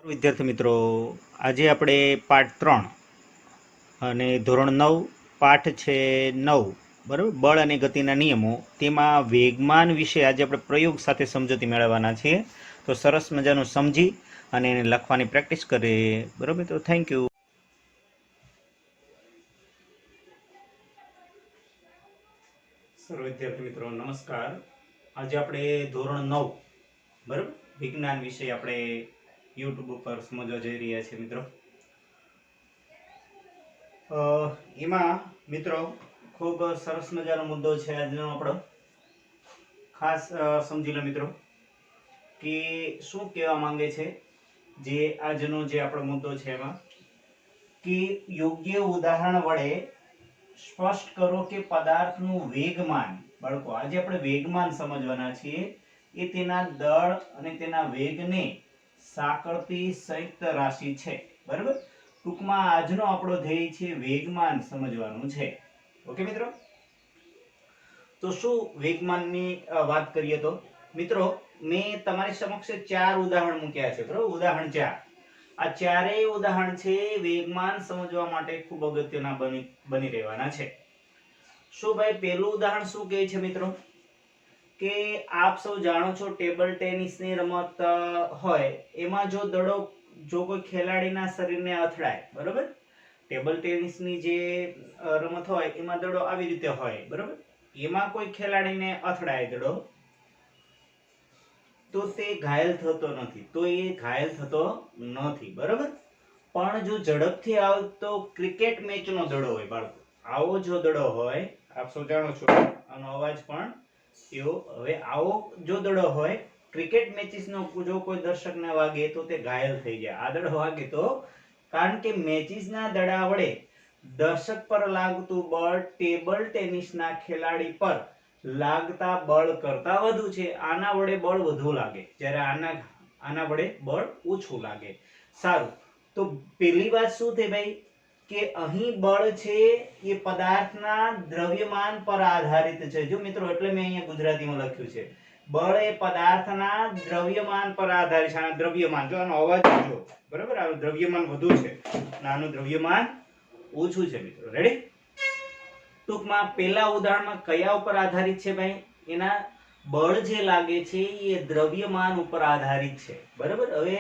વિદ્યાર્થી મિત્રો, આજે આપણે પાઠ 3 અને ધોરણ 9 પાઠ છે 9 બરાબર, બળ અને ગતિના નિયમો, તેમાં વેગમાન વિશે આજે આપણે પ્રયોગ સાથે સમજૂતી મેળવવાના છીએ. તો સરસ મજાનું સમજી અને એને લખવાની પ્રેક્ટિસ કરીએ. બરાબર, તો થેન્ક યુ. સર્વ વિદ્યાર્થી મિત્રો નમસ્કાર. આજે આપણે ધોરણ 9 બરાબર વિજ્ઞાન વિષય આપણે યુટ્યુબ ઉપર સમજવા જઈ રહ્યા છીએ મિત્રો. એમાં મિત્રો ખૂબ સરસ મજાનો મુદ્દો છે આજનો આપણો. ખાસ સમજી લો મિત્રો કે શું કહેવા માંગે છે જે આજનો જે આપણો મુદ્દો છે એમાં કે યોગ્ય ઉદાહરણ વડે સ્પષ્ટ કરો કે પદાર્થનું વેગમાન. બાળકો, આજે આપણે વેગમાન સમજવાના છીએ. એ તેના દળ અને તેના વેગને સાંકળતી સંયુક્ત રાશિ છે. બરાબર, ટૂંકમાં આજનો આપણો ધ્યેય છે વેગમાન સમજવાનું છે. ઓકે મિત્રો, તો શું વેગમાનની વાત કરીએ તો મિત્રો મેં તમારી સમક્ષ 4 ઉદાહરણ મૂક્યા છે. બરાબર, ઉદાહરણ 4. આ ચારેય ઉદાહરણ છે વેગમાન સમજવા માટે ખૂબ અગત્યના બની રહેવાના છે. શું ભાઈ, પહેલું ઉદાહરણ શું કહે છે મિત્રો કે આપ સૌ જાણો છો ટેબલ ટેનિસની રમત હોય એમાં જો કોઈ ખેલાડીના શરીરને અથડાય, બરાબર, ટેબલ ટેનિસની જે રમત હોય એમાં દડો આવી રીતે હોય, બરાબર, એમાં કોઈ ખેલાડીને અથડાય દડો તો તે ઘાયલ થતો નથી. બરાબર, પણ જો ઝડપથી આવતો ક્રિકેટ મેચનો દડો હોય બાળકો, આવો જો દડો હોય, આપ સૌ જાણો છો આનો અવાજ પણ એવો, હવે આવો જો દડો હોય, ક્રિકેટ મેચિસનો જો કોઈ દર્શકને વાગે તો તે ઘાયલ થઈ જાય. આ દડો વાગે તો, કારણ કે મેચિસના દડા વડે દર્શક પર લાગતું બળ ટેબલ ટેનિસના ખેલાડી પર લાગતા બળ કરતા વધુ છે. આના વડે બળ વધુ લાગે, જ્યારે આના વડે બળ ઓછું લાગે. સારું, તો પહેલી વાત શું થઈ ભાઈ કે અહીં બળ છે એ પદાર્થના દ્રવ્યમાન પર આધારિત છે. જો મિત્રો, એટલે મેં અહીંયા ગુજરાતીમાં લખ્યું છે બળ એ પદાર્થના દ્રવ્યમાન પર આધારિત છે. આનું દ્રવ્યમાન જો, આનો અવાજ જો, બરાબર, આનું દ્રવ્યમાન વધુ છે અને આનું દ્રવ્યમાન ઓછું છે મિત્રો. રેડી? ટૂંકમાં પહેલા ઉદાહરણમાં કયા ઉપર આધારિત છે ભાઈ? એના બળ જે લાગે છે એ દ્રવ્યમાન ઉપર આધારિત છે. બરાબર, હવે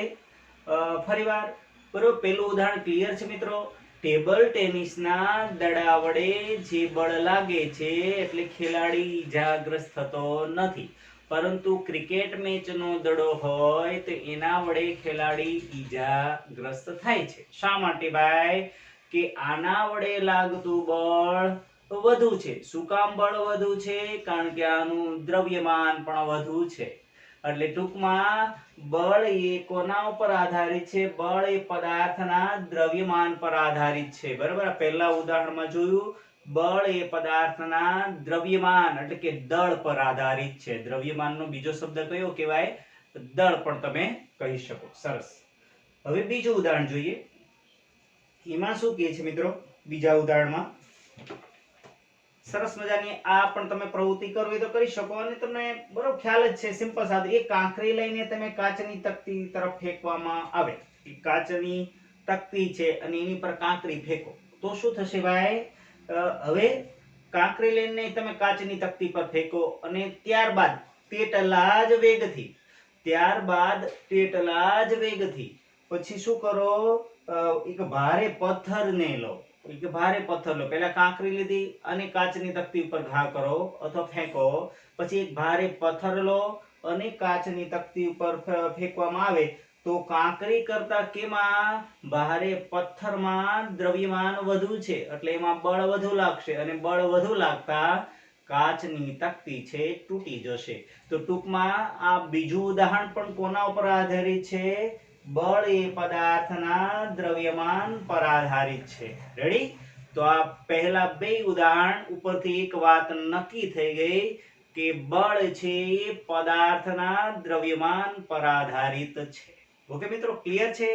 ફરીવાર, બરાબર, પહેલું ઉદાહરણ ક્લિયર છે મિત્રો. ટેબલ ટેનિસના દડા વડે જે બળ લાગે છે એટલે ખેલાડી ઈજાગ્રસ્ત થતો નથી, પરંતુ ક્રિકેટ મેચનો દડો હોય તો એના વડે ખેલાડી ઈજાગ્રસ્ત થાય છે. શા માટે ભાઈ? કે આના વડે લાગતું બળ વધુ છે. શું કામ બળ વધુ છે? કારણ કે આનું દ્રવ્યમાન પણ વધુ છે. એટલે ટૂંકમાં બળ એ કોના ઉપર આધારિત છે? બળ એ પદાર્થના દ્રવ્યમાન પર આધારિત છે. બરાબર, પહેલા ઉદાહરણમાં જોયું બળ એ પદાર્થના દ્રવ્યમાન એટલે કે દળ પર આધારિત છે. દ્રવ્યમાનનો બીજો શબ્દ કયો કહેવાય? દળ પણ તમે કહી શકો. સરસ. હવે બીજું ઉદાહરણ જોઈએ. એમાં શું કહે છે મિત્રો? બીજા ઉદાહરણમાં સરસ મજાની આ પણ તમે પ્રવૃત્તિ કરવી તો કરી શકો અને તમને બરોબર ખ્યાલ જ છે. સિમ્પલ સાદું. એક કાંકરી લઈને તમે કાચની તકતી તરફ ફેંકવામાં આવે. કાચની તકતી છે અને એની પર કાંકરી ફેંકો તો શું થશે ભાઈ? હવે કાંકરી લઈને તમે કાચની તકતી પર ફેંકો અને ત્યારબાદ તેટલા જ વેગથી પછી શું કરો? એક ભારે પથ્થરને લો. પહેલા કાંકરી લીધી અને કાચની તકતી ઉપર ઘા કરો અથવા ફેંકો, પછી એક ભારે પથ્થર લો અને કાચની તકતી ઉપર ફેંકવામાં આવે તો કાંકરી કરતા કેમાં? ભારે પથ્થરમાં દ્રવ્યમાન વધુ છે એટલે એમાં બળ વધુ લાગશે અને બળ વધુ લાગતા કાચની તકતી છે તૂટી જશે. તો ટૂંકમાં આ બીજું ઉદાહરણ પણ કોના ઉપર આધારિત છે? બળ એ પદાર્થના દ્રવ્યમાન પર આધારિત છે. રેડી? તો આ પહેલા બે ઉદાહરણ ઉપરથી એક વાત નક્કી થઈ ગઈ કે બળ છે એ પદાર્થના દ્રવ્યમાન પર આધારિત છે. ઓકે મિત્રો, ક્લિયર છે?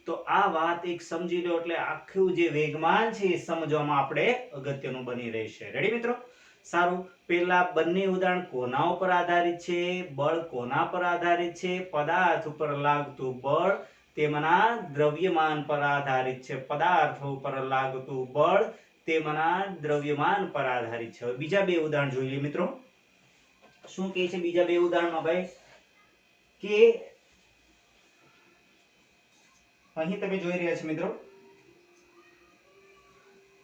તો આ વાત એક સમજી લો એટલે આખું જે વેગમાન છે એ સમજવામાં આપણે અગત્યનું બની રહેશે. રેડી મિત્રો? સારું, પહેલા બંને ઉદાહરણ કોના ઉપર આધારિત છે? બળ કોના પર આધારિત છે? પદાર્થ ઉપર લાગતું બળ તેમાંના દ્રવ્યમાન પર આધારિત છે. પદાર્થો પર લાગતું બળ તેમાંના દ્રવ્યમાન પર આધારિત છે. બીજા બે ઉદાહરણ જોઈ લઈએ મિત્રો. શું કહે છે બીજા બે ઉદાહરણમાં ભાઈ કે અહીં તમે જોઈ રહ્યા છો મિત્રો,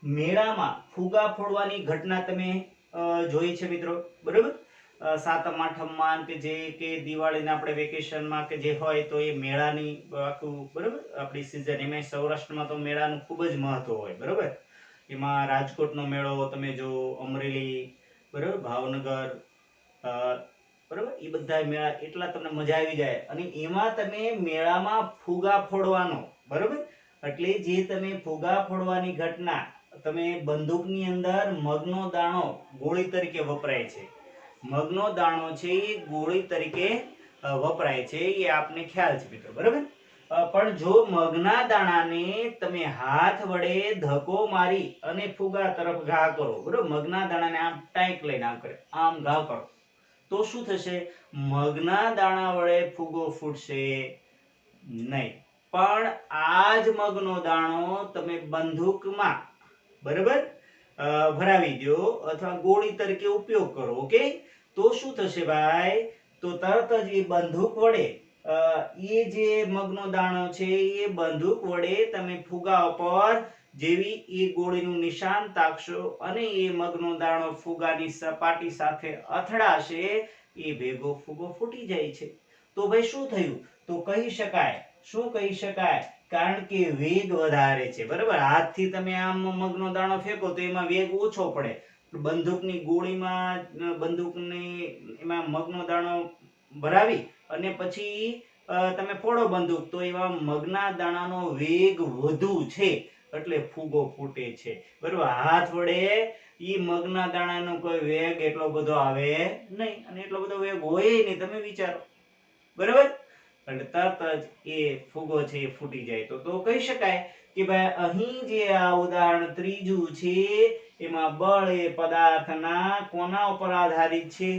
મેળામાં ફુગા ફોડવાની ઘટના તમે જોઈ છે મિત્રો, બરોબર. સાતમ આઠમમાં કે જે કે દિવાળીના આપણે વેકેશનમાં કે જે હોય તો એ મેળાની આખું બરોબર આપણી સિઝન, એમાં સૌરાષ્ટ્રમાં તો મેળાનું ખૂબ જ મહત્વ હોય, બરોબર. એમાં રાજકોટનો મેળો તમે જો, અમરેલી બરોબર, ભાવનગર બરોબર, એ બધા મેળા એટલા તમને મજા આવી જાય. અને એમાં તમે મેળામાં ફુગા ફોડવાનો, બરોબર, એટલે જે તમે ફુગા ફોડવાની ઘટના, તમે બંદૂકની અંદર મગનો દાણો ગોળી તરીકે વપરાય છે. મગનો દાણો છે એ ગોળી તરીકે વપરાય છે, એ આપને ખ્યાલ છે મિત્રો, બરોબર. પણ જો મગના દાણાને તમે હાથ વડે ધક્કો મારી અને ફુગા તરફ ઘા કરો, બરોબર, મગના દાણાને આમ ટાઈક લઈને આમ કરે, આમ ઘા કરો, તો શું થશે? મગના દાણા વડે ફુગો ફૂટશે નહીં. પણ આ જ મગનો દાણો તમે બંદૂકમાં બરોબર ભરાવી દો અથવા ગોળી તરીકે ઉપયોગ કરો, ઓકે, તો શું થશે ભાઈ? તો તરત જ એ બંદૂક વડે એ જે મગનો દાણો છે એ બંદૂક વડે તમે ફુગા ઉપર જેવી એ ગોળીનું નિશાન તાકશો અને એ મગનો દાણો ફુગાની સપાટી સાથે અથડાશે, એ ભેગો ફુગો ફૂટી જાય છે. તો ભાઈ શું થયું? તો કહી શકાય, શું કહી શકાય? કારણ કે વેગ વધારે છે, બરાબર. હાથથી તમે આમ મગનો દાણો ફેંકો તો એમાં વેગ ઓછો પડે. બંદૂકની ગોળીમાં એમાં મગનો દાણો ભરાવી અને પછી તમે ફોડો બંદૂક તો એમાં મગના દાણાનો વેગ વધુ છે એટલે ફુગો ફૂટે છે, બરાબર. હાથ વડે ઈ મગના દાણાનો કોઈ વેગ એટલો બધો આવે નહીં, અને એટલો બધો વેગ હોય નહીં, તમે વિચારો, બરાબર. એટલે તરત જ એ ફુગો છે એ ફૂટી જાય. તો કહી શકાય કે ભાઈ અહીં જે આ ઉદાહરણ ત્રીજું છે એમાં બળ એ પદાર્થના કોના ઉપર આધારિત છે?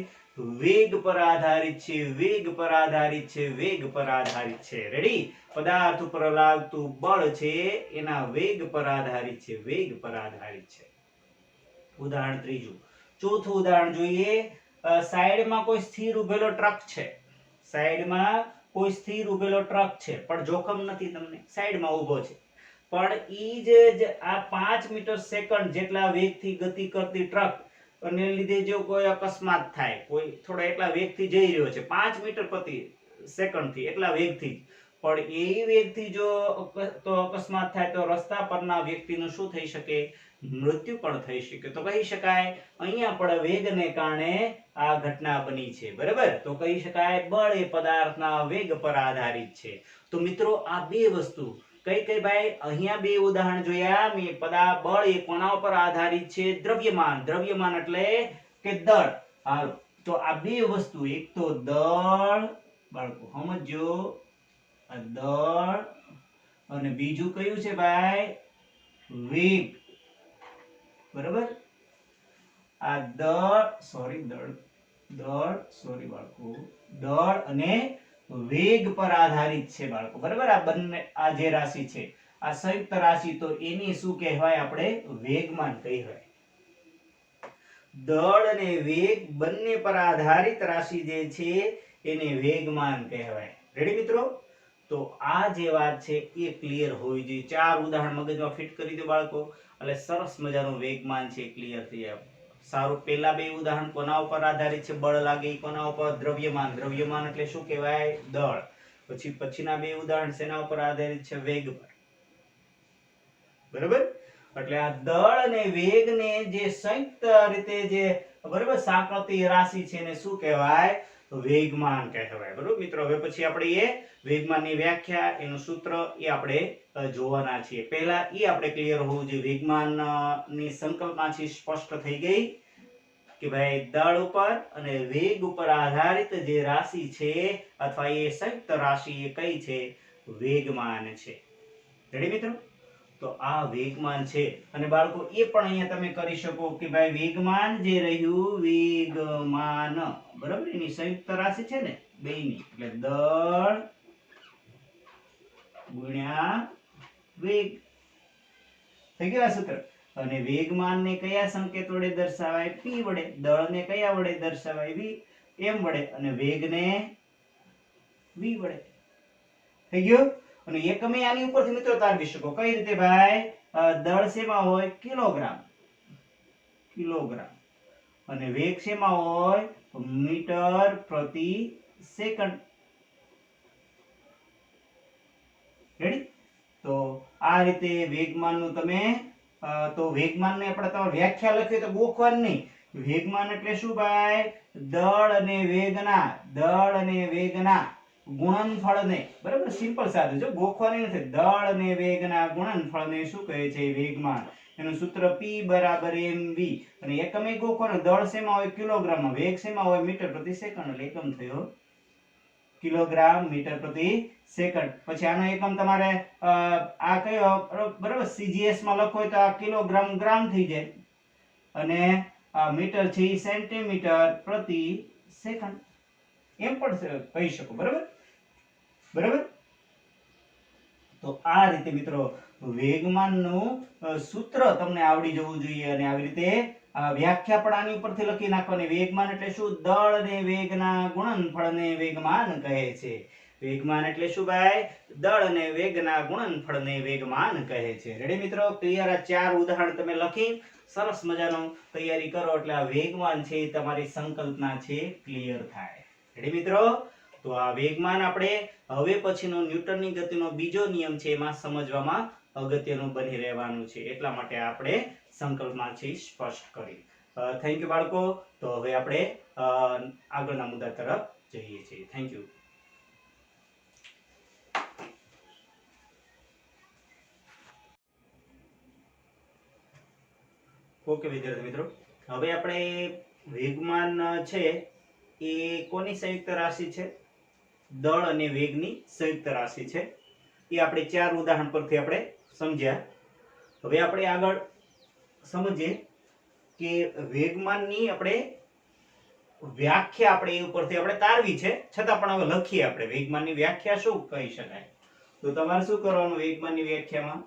વેગ પર આધારિત છે, વેગ પર આધારિત છે, વેગ પર આધારિત છે. રેડી? પદાર્થ ઉપર લાગતું બળ છે એના વેગ પર આધારિત છે, વેગ પર આધારિત છે. ઉદાહરણ ત્રીજું. ચોથું ઉદાહરણ જોઈએ. સાઈડમાં કોઈ સ્થિર ઉભેલો ટ્રક છે, સાઈડમાં કોઈ સ્થિર ઉભેલો ટ્રક છે, પણ જોખમ નથી, તમને સાઈડમાં ઊભો છે, પણ ઈ જ આ 5 મીટર સેકન્ડ જેટલા વેગથી ગતિ કરતી ટ્રક અને લીધે જો કોઈ અકસ્માત થાય, કોઈ થોડા એટલા વેગથી જઈ રહ્યો છે 5 મીટર પ્રતિ સેકન્ડથી એટલા વેગથી, પણ એ વેગથી જો તો અકસ્માત થાય તો રસ્તા પરના વ્યક્તિનું શું થઈ શકે? મૃત્યુ પણ થઈ શકે. તો કહી શકાય અહીંયા પણ વેગને કારણે આ ઘટના બની છે, બરાબર. તો કહી શકાય બળ એ પદાર્થના વેગ પર આધારિત છે. તો મિત્રો આ બે વસ્તુ કઈ ભાઈ? અહીંયા બે ઉદાહરણ જોયા. બળ એ કોના ઉપર આધારિત છે? દ્રવ્યમાન. દ્રવ્યમાન એટલે કે દળ. હાલો, તો આ બે વસ્તુ, એક તો દળ, બાળકો સમજો, આ દળ, અને બીજું કયું છે ભાઈ? વેગ, બરાબર. આ દળ અને વેગ પર આધારિત છે બાળકો, બરાબર. આ બંને, આ જે રાશિ છે આ સંયુક્ત રાશિ, તો એની શું કહેવાય? આપણે વેગમાન કહેવાય. દળ અને વેગ બંને પર આધારિત રાશિ જે છે એને વેગમાન કહેવાય. રેડી મિત્રો? તો આ જે વાત છે એ ક્લિયર હોવી જોઈએ. 4 ઉદાહરણ મગજમાં ફિટ કરી દો બાળકો, એટલે સરસ મજાનું વેગમાન છે ક્લિયર થઈ જાય. સારું, પહેલા બે ઉદાહરણ કોના ઉપર આધારિત છે? બળ લાગે કોના ઉપર? દ્રવ્યમાન. દ્રવ્યમાન એટલે શું કહેવાય? દળ. પછીના બે ઉદાહરણ શેના ઉપર આધારિત છે? વેગ પર, બરાબર. એટલે આ દળ અને વેગને જે સંયુક્ત રીતે જે બરાબર સાંકળતી રાશિ છે એને શું કહેવાય? વેગમાન કહેવાય, બરાબર મિત્રો. હવે પછી આપણે એ વેગમાનની વ્યાખ્યા, એનું સૂત્ર એ આપણે જોવાના છીએ. પહેલા એ આપણે ક્લિયર હોવું જોઈએ. વેગમાનની સંકલ્પના છે સ્પષ્ટ થઈ ગઈ કે ભાઈ દળ ઉપર અને વેગ ઉપર આધારિત જે રાશિ છે અથવા એ સંયુક્ત રાશિ એ કઈ છે? વેગમાન છે. રેડી મિત્રો? તો આ વેગમાન છે. અને બાળકો એ પણ અહીંયા તમે કરી શકો કે ભાઈ વેગમાન જે રહ્યું, વેગમાન બરાબર, એની સંયુક્ત રાશિ છે ને બેયની, એટલે દળ ગુણ્યા વેગ થઈ ગયું આ સૂત્ર અને વેગમાન ને કયા સંકેત વડે દર્શાવાય p વડે દળને કયા વડે દર્શાવાય v m વડે અને વેગને v વડે થઈ ગયું અને એકમે આની ઉપરથી મિત્રો તારવી શકો કઈ રીતે ભાઈ દળ શેમાં હોય કિલોગ્રામ અને વેગ શેમાં હોય મીટર પ્રતિ સેકન્ડ રેડી તો આ રીતે વેગમાનનું તમે તો વેગમાનને આપણે તમારે વ્યાખ્યા લખીએ તો ગોખવાની નહીં વેગમાન એટલે શું ભાઈ દળ અને વેગના ગુણનફળને બરાબર સિમ્પલ સાદું જો ગોખવાની નથી દળ અને વેગના ગુણનફળને શું કહે છે વેગમાન એનું સૂત્ર p બરાબર mv અને એકમ એક ગોખવાનો દળ શેમાં હોય કિલોગ્રામમાં વેગ શેમાં હોય મીટર પ્રતિ સેકન્ડ એટલે એકમ થયો કિલોગ્રામ મીટર પ્રતિ સેકન્ડ પછી આનો એકમ તમારે આ કયો બરાબર સીજીએસ માં લખો તો આ કિલોગ્રામ ગ્રામ થઈ જાય અને મીટર છે સેન્ટીમીટર પ્રતિ સેકન્ડ એમ પણ કહી શકો બરાબર તો આ રીતે મિત્રો વેગમાનનું સૂત્ર તમને આવડી જવું જોઈએ અને આવી રીતે વ્યાખ્યા પણ આની ઉપરથી લખી નાખવાની વેગમાન એટલે શું દળ અને વેગના ગુણનફળને વેગમાન કહે છે વેગમાન એટલે શું ભાઈ દળ અને વેગના ગુણનફળને વેગમાન કહે છે રેડી મિત્રો ક્લિયર આ ચાર ઉદાહરણ તમે લખી સરસ મજાનો તૈયારી કરો એટલે આ વેગમાન છે તમારી સંકલ્પના છે ક્લિયર થાય રેડી મિત્રો તો આ વેગમાન આપણે હવે પછીનો ન્યૂટનની ગતિનો બીજો નિયમ છે એમાં સમજવામાં અગત્યનું બની રહેવાનું છે એટલા માટે આપણે સંકલ્પના છે સ્પષ્ટ કરી થેન્ક યુ બાળકો તો હવે આપણે આગળના મુદ્દા તરફ જઈએ છીએ થેન્ક યુ ઓકે વિદ્યાર્થી મિત્રો હવે આપણે વેગમાન છે એ કોની સંયુક્ત રાશિ છે દળ અને વેગની સંયુક્ત રાશિ છે એ આપણે ચાર ઉદાહરણ પરથી આપણે સમજ્યા હવે આપણે આગળ સમજીએ કે વેગમાનની આપણે વ્યાખ્યા આપણે એ ઉપરથી આપણે તારવી છે છતાં પણ હવે લખીએ આપણે વેગમાનની વ્યાખ્યા શું કહી શકાય તો તમારે શું કરવાનું વેગમાનની વ્યાખ્યામાં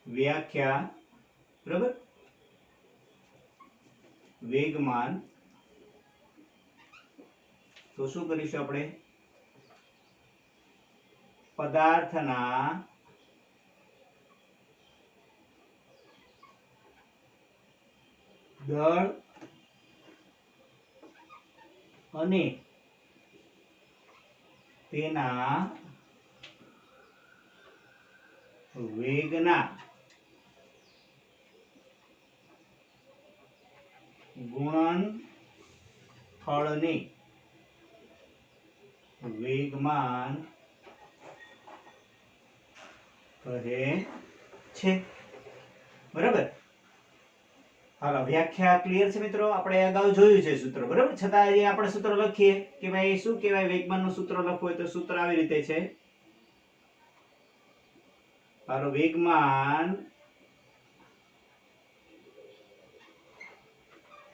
વ્યાખ્યા બરાબર વેગમાન તો શું કરીશું આપણે પદાર્થના દળ અને તેના વેગના ગુણનફળને વેગમાન કહે છે બરાબર હાલો વ્યાખ્યા ક્લિયર છે મિત્રો આપણે અગાઉ જોયું છે સૂત્ર બરાબર છતાં અહીંયા આપણે સૂત્ર લખીએ કે ભાઈ શું કહેવાય વેગમાનનું સૂત્ર લખવું હોય તો સૂત્ર આવી રીતે છે હાલો વેગમાન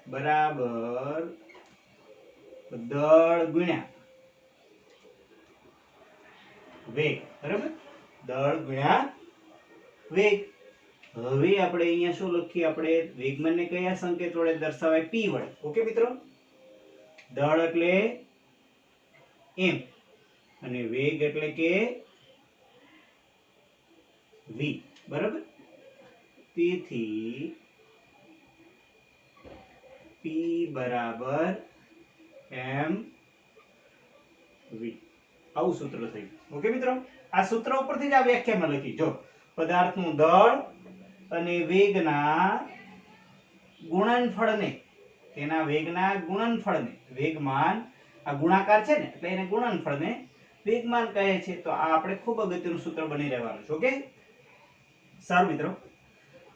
બરાબર દળ ગુણ્યા વેગ બરાબર દળ ગુણ્યા વેગ હવે આપણે અહીંયા શું લખીએ આપણે વેગમાનને કયા સંકેત વડે દર્શાવાય p વડે ઓકે મિત્રો દળ એટલે m અને વેગ એટલે કે v બરાબર તેથી p બરાબર m v આવું સૂત્ર થયું ઓકે મિત્રો આ સૂત્ર ઉપરથી જ આ વ્યાખ્યામાં લખી જો પદાર્થનું દળ અને વેગના ગુણનફળને તેના વેગના ગુણનફળને વેગમાન આ ગુણાકાર છે ને એટલે એને ગુણનફળને વેગમાન કહે છે તો આ આપણે ખૂબ અગત્યનું સૂત્ર બની રહેવાનું છે ઓકે સારું મિત્રો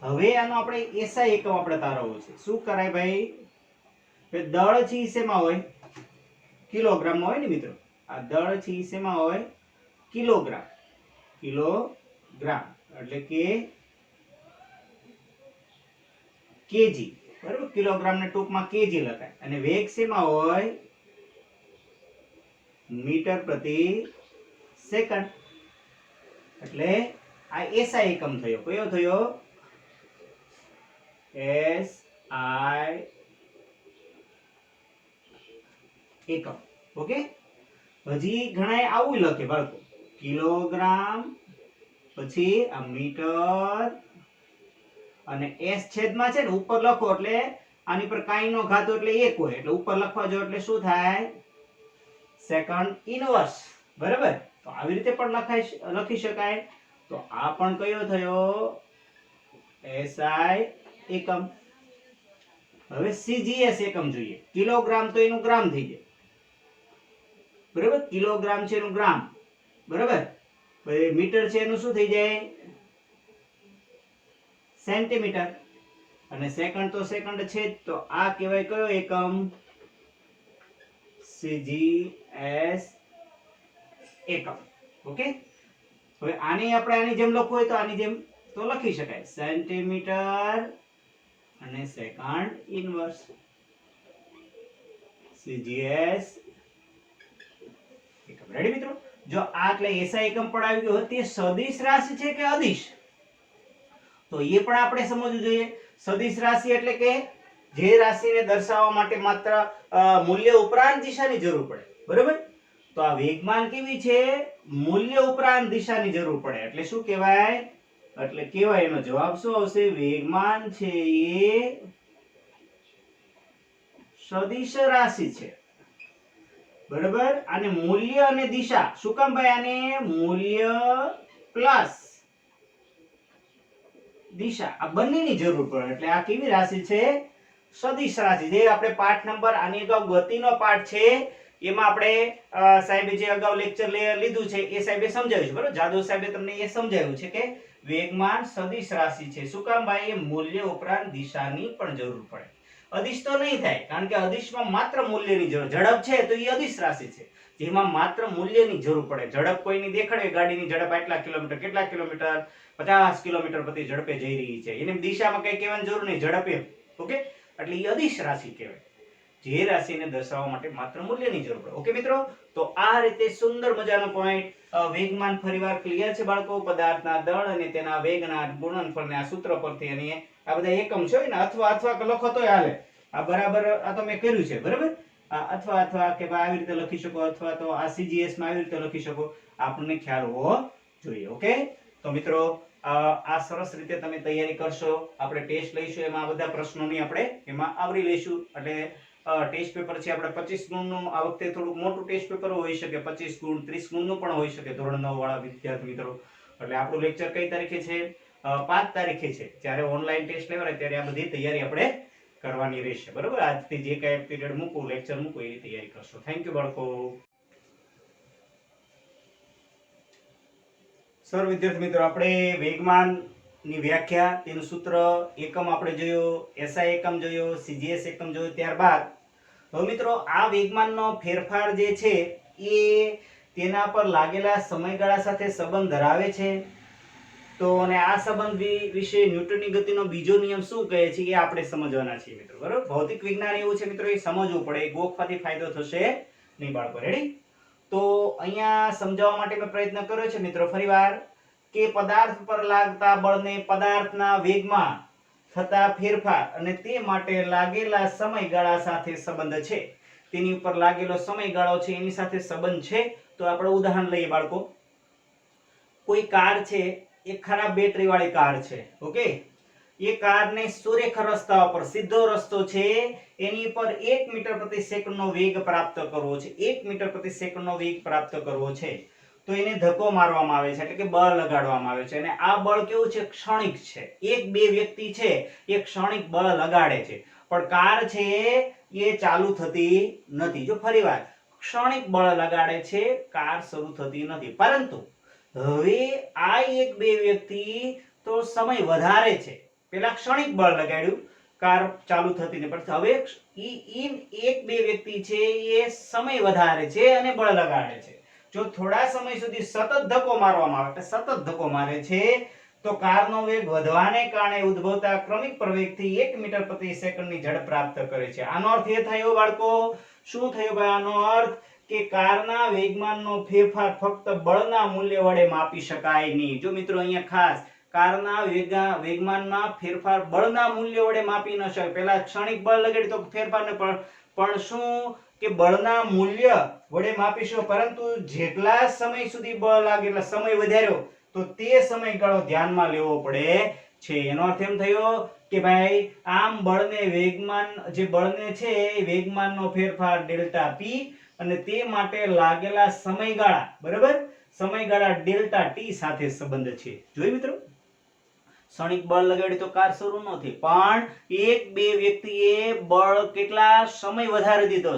હવે આનો આપણે એસઆઈ એકમ આપણે તારવવો છે શું કરાય ભાઈ કે દળ છે શેમાં હોય કિલોગ્રામમાં હોય ને મિત્રો આ દળ છે શેમાં હોય કિલોગ્રામ એટલે કે કેજી બરાબર કિલોગ્રામ ને ટૂંકમાં કેજી લખાય અને વેગ શેમાં હોય મીટર પ્રતિ સેકન્ડ. એટલે આ એસઆઈ એકમ થયો. કયો થયો? એસઆઈ એકમ. ઓકે. હજી ઘણા આવું લખે બાળકો, કિલોગ્રામ, પછી આ મીટર, અને એસ છેદમાં છે ને ઉપર લખો એટલે આની પર કાઈ નો ઘાતો એટલે 1 હોય એટલે ઉપર લખવા જો એટલે શું થાય? Second inverse. બરાબર? તો આવી રીતે પણ લખી શકાય. તો આ પણ કયો થયો? એસઆઈ એકમ. હવે સીજીએસ એકમ જોઈએ. કિલોગ્રામ તો એનું ગ્રામ થઈ જાય. બરાબર? કિલોગ્રામ છે એનું ગ્રામ. બરાબર? પછી મીટર છે એનું શું થઈ જાય? સેન્ટીમીટર. અને સેકન્ડ તો સેકન્ડ છે જ. તો આ કહેવાય કયો એકમ? સીજીએસ એકમ. ઓકે. હવે આની આપણે આની જેમ લખવું હોય તો આની જેમ તો લખી શકાય, સેન્ટીમીટર અને સેકન્ડ ઇનવર્સ. સીજીએસ એકમ. રેડી મિત્રો? જો આ એટલે એસઆઈ એકમ પણ આવી ગયો. તે સદિશ રાશિ છે કે અદિશ? તો એ પણ આપણે સમજવું જોઈએ. સદિશ રાશિ એટલે કે જે રાશિને દર્શાવવા માટે માત્ર મૂલ્ય ઉપરાંત દિશાની જરૂર પડે. બરાબર? તો આ વેગમાન કેવી છે? મૂલ્ય ઉપરાંત દિશાની જરૂર પડે એટલે શું કહેવાય? એટલે કહેવાય એનો જવાબ શું આવશે? વેગમાન છે એ સદિશ રાશિ છે. બરાબર? અને મૂલ્ય અને દિશા શું કામ ભાઈ? આને મૂલ્ય પ્લસ દિશા આ બંનેની જરૂર પડે એટલે આ કેવી રાશિ છે? સદિશ રાશિ. જે આપણે પાઠ નંબર આની અગાઉ ગતિનો પાઠ છે એમાં આપણે સાહેબે જે અગાઉ લેક્ચર લીધું છે એ સાહેબે સમજાવ્યું છે. બરાબર? જાદવ સાહેબે તમને એ સમજાવ્યું છે કે વેગમાન સદિશ રાશિ છે. શું કામ ભાઈ? એ મૂલ્ય ઉપરાંત દિશાની પણ જરૂર પડે. અદિશ તો નહીં થાય, કારણ કે અદિશમાં માત્ર મૂલ્યની જરૂર. ઝડપ છે તો એ અદિશ રાશિ છે જેમાં માત્ર મૂલ્યની જરૂર પડે. ઝડપ કોઈની દેખાડે, ગાડીની ઝડપ આટલા કિલોમીટર, કેટલા કિલોમીટર, 50 કિલોમીટર પ્રતિ ઝડપે જઈ રહી છે, એને દિશામાં કઈ કહેવાની જરૂર નહીં, ઝડપે. ઓકે. એટલે એ અદિશ રાશિ કહેવાય, જે રાશિને દર્શાવવા માટે માત્ર મૂલ્યની જરૂર પડે. ઓકે મિત્રો? તો આ રીતે સુંદર મજાનો પોઈન્ટ વેગમાન ફરીવાર ક્લિયર છે બાળકો. પદાર્થના દળ અને તેના વેગના ગુણનફળને આ સૂત્ર પરથી અને આ બધા એકમ છે ને, અથવા લખો તોય હાલે. આ બરાબર આ તો મેં કર્યું છે. બરાબર? અથવા કે આવી રીતે લખી શકો, અથવા તો આ સીજીએસ માં આવી રીતે લખી શકો. આપણને ખ્યાલ હોવો જોઈએ. ઓકે. તો મિત્રો આ સરસ રીતે તમે તૈયારી કરશો. આપણે ટેસ્ટ લઈશું, એમાં બધા પ્રશ્નોની આપણે એમાં આવરી લઈશું. એટલે ટેસ્ટ પેપર છે આપણે 25 ગુણનું. આ વખતે થોડું મોટું ટેસ્ટ પેપર હોઈ શકે, 25 ગુણ 30 ગુણનું પણ હોઈ શકે ધોરણ 9 વાળા વિદ્યાર્થી મિત્રો. એટલે આપણું લેક્ચર કઈ તારીખે છે? 5 તારીખે છે. જ્યારે ઓનલાઈન ટેસ્ટ લેવાય ત્યારે આ બધી તૈયારી આપણે કરવાની રહેશે. બરાબર? આજથી જે કઈ પીરિયડ મૂકું, લેક્ચર મૂકું એની તૈયારી કરશો. થેન્ક યુ બાળકો. સર વિદ્યાર્થી મિત્રો, આપણે વેગમાન ની વ્યાખ્યા, તેનું સૂત્ર, એકમ આપણે જોયો, એસઆઈ એકમ જોયો, સીજીએસ એકમ જોયો. ત્યારબાદ હવે મિત્રો આ વેગમાનનો ફેરફાર જે છે એ તેના પર લાગેલા સમયગાળા સાથે સંબંધ ધરાવે છે. તો અને આ સંબંધ વિશે ન્યૂટનની ગતિનો બીજો નિયમ શું કહે છે એ આપણે સમજવાના છીએ મિત્રો. બરાબર? ભૌતિક વિજ્ઞાન એવું છે મિત્રો, એ સમજવું પડે. ગોખવાથી ફાયદો થશે નહીં બાળકો. રેડી? તો અહીંયા સમજાવવા માટે મેં પ્રયત્ન કર્યો છે મિત્રો ફરીવાર કે પદાર્થ પર લાગતા બળને પદાર્થના વેગમાં થતા ફેરફાર અને તે માટે લાગેલા સમયગાળા સાથે સંબંધ છે. તેની ઉપર લાગેલો સમયગાળો છે એની સાથે સંબંધ છે. તો આપણે ઉદાહરણ લઈએ બાળકો. કોઈ કાર છે, એક ખરાબ બેટરી વાળી કાર છે. ઓકે. એ કારને સુરેખ રસ્તા પર, સીધો રસ્તો છે, એની પર 1 મીટર પ્રતિ સેકન્ડનો વેગ પ્રાપ્ત કરવો છે. 1 મીટર પ્રતિ સેકન્ડનો વેગ પ્રાપ્ત કરવો છે. તો એને ધક્કો મારવામાં આવે છે, એટલે કે બળ લગાડવામાં આવે છે. અને આ બળ કેવું છે? ક્ષણિક છે. એક બે વ્યક્તિ છે એ ક્ષણિક બળ લગાડે છે, પણ કાર છે એ ચાલુ થતી નથી. જો ફરીવાર, ક્ષણિક બળ લગાડે છે, કાર શરૂ થતી નથી. પરંતુ હવે આ એક બે વ્યક્તિ તો સમય વધારે છે. પેલા ક્ષણિક બળ લગાડ્યું, કાર ચાલુ થતી નથી, પણ હવે એક બે વ્યક્તિ છે એ સમય વધારે છે અને બળ લગાડે છે. જો થોડા સમય સુધી સતત ધક્કો મારવામાં આવે, સતત ધક્કો મારે છે, તો કારનો વેગ વધવાને કારણે ઉદ્ભવતા ક્રમિક પ્રવેગથી 1 મીટર પ્રતિ સેકન્ડની ઝડપ પ્રાપ્ત કરે છે. આનો અર્થ એ થયો બાળકો, શું થયો ભાઈ? આનો અર્થ કે કારના વેગમાનનો ફેરફાર ફક્ત બળના મૂલ્ય વડે માપી શકાય નહીં. જો મિત્રો અહીંયા ખાસ કારના વેગમાનમાં ફેરફાર બળના મૂલ્ય વડે માપી ન શકાય. પહેલા ક્ષણિક બળ લગાડી તો ફેરફાર ને પણ શું કે બળના મૂલ્ય વડે માપી શકો, પરંતુ જેટલા સમય સુધી બળ લાગે એટલે સમય વધાર્યો તો તે સમયગાળો ધ્યાનમાં લેવો પડે છે. એનો અર્થ એમ થયો કે ભાઈ આમ બળને વેગમાન જે બળને છે એ વેગમાનનો ફેરફાર ડેલ્ટા પી અને તે માટે લાગેલા સમયગાળા, બરાબર, સમયગાળા ડેલ્ટા ટી સાથે સંબંધ છે. જોઈ મિત્રો, ક્ષણિક બળ લગાડી તો કાર શરૂ ન થઈ, પણ એક બે વ્યક્તિએ બળ કેટલા સમય વધારી દીધો,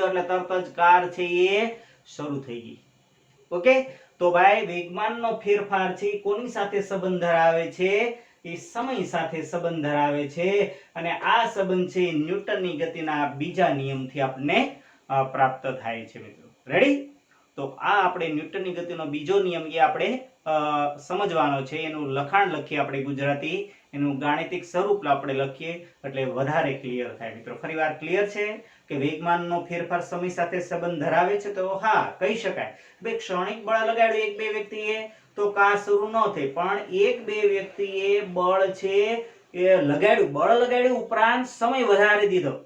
એટલે તરત જ કાર છે એ શરૂ થઈ ગઈ. ઓકે, તો ભાઈ વેગમાનનો ફેરફાર છે કોની સાથે સંબંધ ધરાવે છે? એ સમય સાથે સંબંધ ધરાવે છે. અને આ સંબંધ છે ન્યૂટનની ગતિના બીજા નિયમથી આપણને પ્રાપ્ત થાય છે. મિત્રો રેડી? તો આ આપણે ન્યૂટનની ગતિનો બીજો નિયમ એ આપણે સમજવાનો છે. એનું લખાણ લખીએ આપણે ગુજરાતી, એનું ગાણિતિક સ્વરૂપ આપણે લખીએ એટલે વધારે ક્લિયર થાય. મિત્રો ફરીવાર ક્લિયર છે કે વેગમાનનો ફેરફાર સમય સાથે સંબંધ ધરાવે છે? તો હા, કહી શકાય. બે ક્ષણિક બળ લગાડ્યું એક બે વ્યક્તિએ તો કાર શરૂ ન થઈ, પણ એક બે વ્યક્તિએ બળ છે એ લગાડ્યું ઉપરાંત સમય વધારી દીધો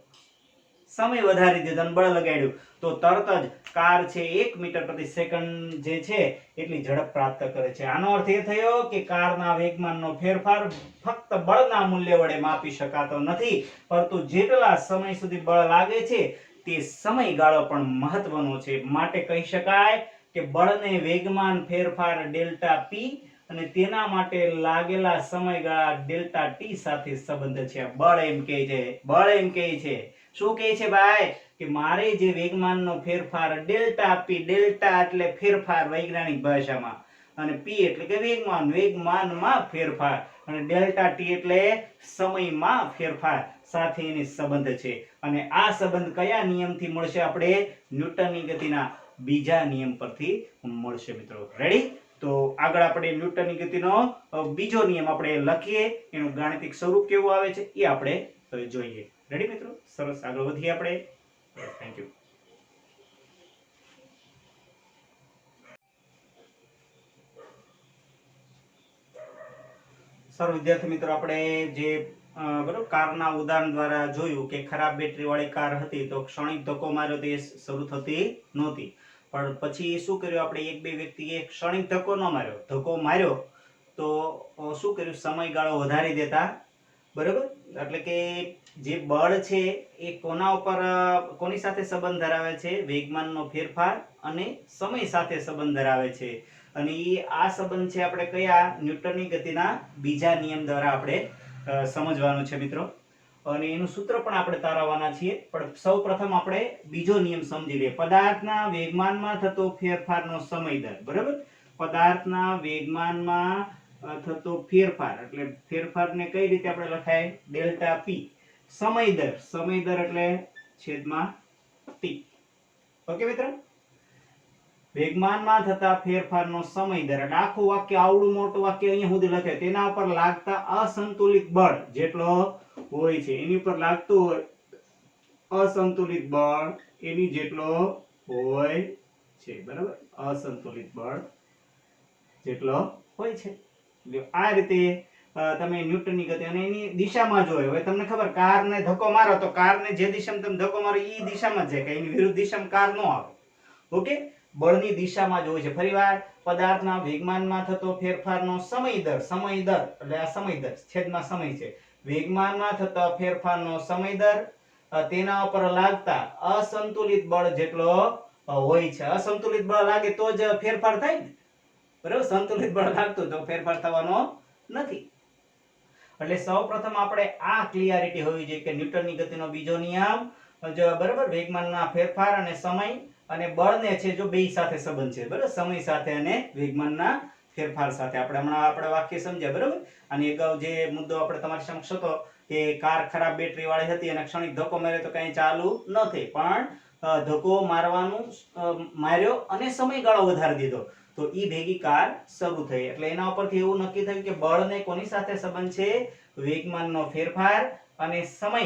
અને બળ લગાડ્યું તો તરત જ કાર છે 1 મીટર પ્રતિ સેકન્ડ જે છે એટલી ઝડપ પ્રાપ્ત કરે છે. આનો અર્થ એ થયો કે કારના વેગમાનનો ફેરફાર ફક્ત બળના મૂલ્ય વડે માપી શકાતો નથી, પરંતુ જેટલા સમય સુધી બળ લાગે છે તે સમયગાળો પણ મહત્વનો છે. માટે કહી શકાય કે બળને વેગમાન ફેરફાર ડેલ્ટા પી અને તેના માટે લાગેલા સમયગાળા ડેલ્ટા ટી સાથે સંબંધ છે. બળ એમ કહે છે શું કહે છે ભાઈ? કે મારે જે વેગમાનનો ફેરફાર ડેલ્ટા પી, ડેલ્ટા એટલે ફેરફાર વૈજ્ઞાનિક ભાષામાં, અને પી એટલે કે વેગમાનમાં ફેરફાર, અને ડેલ્ટા ટી એટલે સમયમાં ફેરફાર સાથે એની સંબંધ છે. અને આ સંબંધ કયા નિયમથી મળશે? આપણે ન્યૂટનની ગતિના બીજા નિયમ પરથી મળશે. મિત્રો રેડી? તો આગળ આપણે ન્યૂટનની ગતિનો બીજો નિયમ આપણે લખીએ, એનું ગાણિતિક સ્વરૂપ કેવું આવે છે એ આપણે જોઈએ. રેડી મિત્રો? સરસ, આગળ વધીએ આપણે. Thank you. સર વિદ્યાર્થી મિત્રો, આપણે જે બરોબર કારના ઉદાહરણ દ્વારા જોયું કે ખરાબ બેટરી વાળી કાર હતી તો ક્ષણિક ધક્કો માર્યો તો એ શરૂ થતી નહોતી, પણ પછી શું કર્યું આપણે? એક બે વ્યક્તિએ ક્ષણિક ધક્કો ન માર્યો, ધક્કો માર્યો તો શું કર્યું? સમયગાળો વધારી દેતા, બરોબર. એટલે કે જે બળ છે એ કોની સાથે સંબંધ ધરાવે છે? વેગમાનનો ફેરફાર અને સમય સાથે સંબંધ ધરાવે છે. અને આ સંબંધ છે આપણે કયા? ન્યૂટનની ગતિના બીજા નિયમ દ્વારા આપણે સમજવાનું છે મિત્રો. અને એનું સૂત્ર પણ આપણે તારવવાના છીએ, પણ સૌ પ્રથમ આપણે બીજો નિયમ સમજી લઈએ. પદાર્થના વેગમાનમાં થતો ફેરફારનો સમય દર, બરાબર. પદાર્થના વેગમાનમાં થતો ફેરફાર, એટલે ફેરફારને કઈ રીતે આપણે લખાય? ડેલ્ટા પી. સમય દર એટલે છેદમાં ટી. ઓકે મિત્રો? વેગમાનમાં થતા ફેરફારનો સમય દર એટલે આખું વાક્ય, આવડું મોટું વાક્ય અહીંયા સુધી લખે, તેના ઉપર લાગતા અસંતુલિત બળ જેટલો હોય છે, એની ઉપર લાગતું હોય અસંતુલિત બળ એની જેટલો હોય છે, બરાબર. અસંતુલિત બળ જેટલો હોય છે. આ રીતે તમે ન્યૂટનની ગતિ અને એની દિશામાં જોયો. હવે તમને ખબર, કારને ધક્કો મારો તો કારને જે દિશામાં તમે ધક્કો મારો એ દિશામાં જાય, કે એની વિરુદ્ધ દિશામાં કાર ન આવે. ઓકે? બળની દિશામાં જ હોય છે. ફરીવાર, પદાર્થના વેગમાનમાં થતો ફેરફારનો સમય દર એટલે આ સમય દર છેદમાં સમય છે. વેગમાનમાં થતા ફેરફારનો સમય દર તેના ઉપર લાગતા અસંતુલિત બળ જેટલો હોય છે. અસંતુલિત બળ લાગે તો જ ફેરફાર થાય ને, બરાબર. સંતુલિત બળ લાગતું તો ફેરફાર થવાનો નથી. એટલે સૌપ્રથમ આપણે આ ક્લિયરિટી હોવી જોઈએ કે ન્યૂટનની ગતિનો બીજો નિયમ, બરાબર, વેગમાનના ફેરફાર અને સમય અને બળને છે જો બે સાથે સંબંધ છે, બરાબર, સમય સાથે અને વેગમાનના ફેરફાર સાથે. આપણે વાક્ય સમજ્યા, બરાબર. અને અગાઉ જે મુદ્દો આપણે તમારી સમક્ષ હતો કે કાર ખરાબ બેટરી વાળી હતી અને ક્ષણિક ધક્કો માર્યો તો કઈ ચાલુ ન થઈ, પણ ધક્કો માર્યો અને સમયગાળો વધારી દીધો તો ઈ ભેગી કાર શરૂ થઈ. એટલે એના ઉપરથી એવું નક્કી થયું કે બળને કોની સાથે સંબંધ છે? વેગમાનનો ફેરફાર અને સમય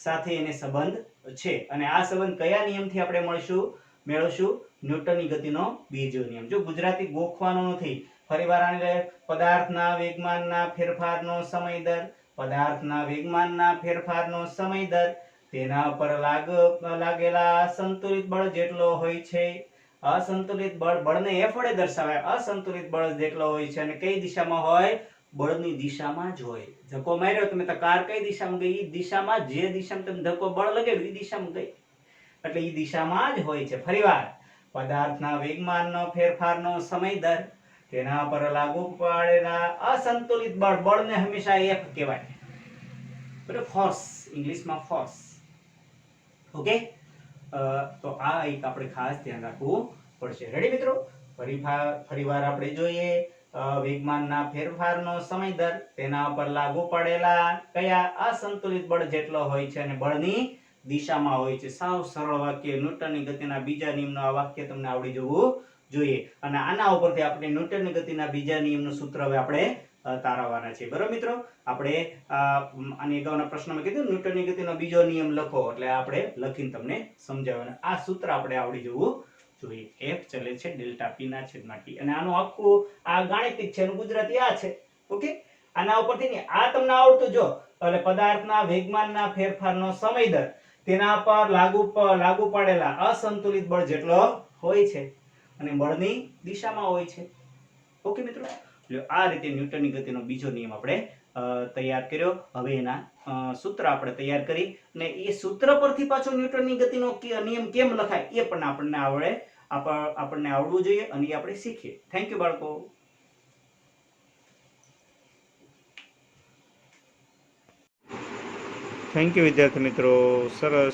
સાથે એને સંબંધ છે. અને આ સંબંધ કયા નિયમથી આપણે મળશું? મેળવશું ન્યૂટનની ગતિનો બીજો નિયમ. જો ગુજરાતી ગોખવાનો નથી, ફરીવાર આને લે. પદાર્થના વેગમાનના ફેરફારનો સમય દર, પદાર્થના વેગમાનના ફેરફારનો સમય દર તેના પર લાગેલા સંતુલિત બળ જેટલો હોય છે. અસંતુલિત બળને F વડે દર્શાવાય. અસંતુલિત બળ જેટલો હોય છે અને કઈ દિશામાં હોય? બળની દિશામાં જ હોય. ધક્કો માર્યો તમે તો કાર કઈ દિશામાં ગઈ? એ દિશામાં, જે દિશામાં તમે ધક્કો બળ લગાડ્યું એ દિશામાં ગઈ, એટલે એ દિશામાં જ હોય છે. ફરીવાર, પદાર્થના વેગમાનનો ફેરફારનો સમય દર તેના પર લાગુ પડેલા અસંતુલિત બળને હંમેશા F કહેવાય. બરાબર, ફોર્સ, ઇંગ્લિશમાં ફોર્સ. ઓકે, તો આ એક આપણે ખાસ ધ્યાન રાખવું પડશે. રેડી મિત્રો? ફરીવાર આપણે જોઈએ, વેગમાનના ફેરફારનો સમય દર તેના પર લાગુ પડેલા કયા? અસંતુલિત બળ જેટલો હોય છે અને બળની દિશામાં હોય છે. સાવ સરળ વાક્ય. ન્યૂટનની ગતિના બીજા નિયમનું આ વાક્ય તમને આવડી જવું જોઈએ. અને આના ઉપરથી આપણે ન્યૂટનની ગતિના બીજા નિયમનું સૂત્ર હવે આપણે તારવવાના છે. બરોબર મિત્રો? આપણે આની અગાઉના પ્રશ્નમાં કીધું ન્યૂટનની ગતિનો બીજો નિયમ લખો, એટલે આપણે લખીને તમને સમજાવવાના. આ સૂત્ર આપણે આવડી જવું જોઈએ. F ચલે છે ડેલ્ટા P ના છેદમાં T. અને આનું આખું આ ગાણિતિક છે અને ગુજરાતી આ છે. ઓકે, આના ઉપરથી આ તમને આવડતું જો, એટલે પદાર્થના વેગમાનના ફેરફારનો સમય દર તેના પર લાગુ પડેલા અસંતુલિત બળ જેટલો હોય છે અને બળની દિશામાં હોય છે. ઓકે મિત્રો, આ રીતે ન્યૂટનની ગતિનો બીજો નિયમ આપણે તૈયાર કર્યો. હવે એના સૂત્ર આપણે તૈયાર કરી, અને એ સૂત્ર પરથી પાછો ન્યૂટનની ગતિનો નિયમ કેમ લખાય એ પણ આપણને આવડવું જોઈએ અને એ આપણે શીખીએ. થેન્ક યુ બાળકો. થેન્ક યુ વિદ્યાર્થી મિત્રો. સરસ.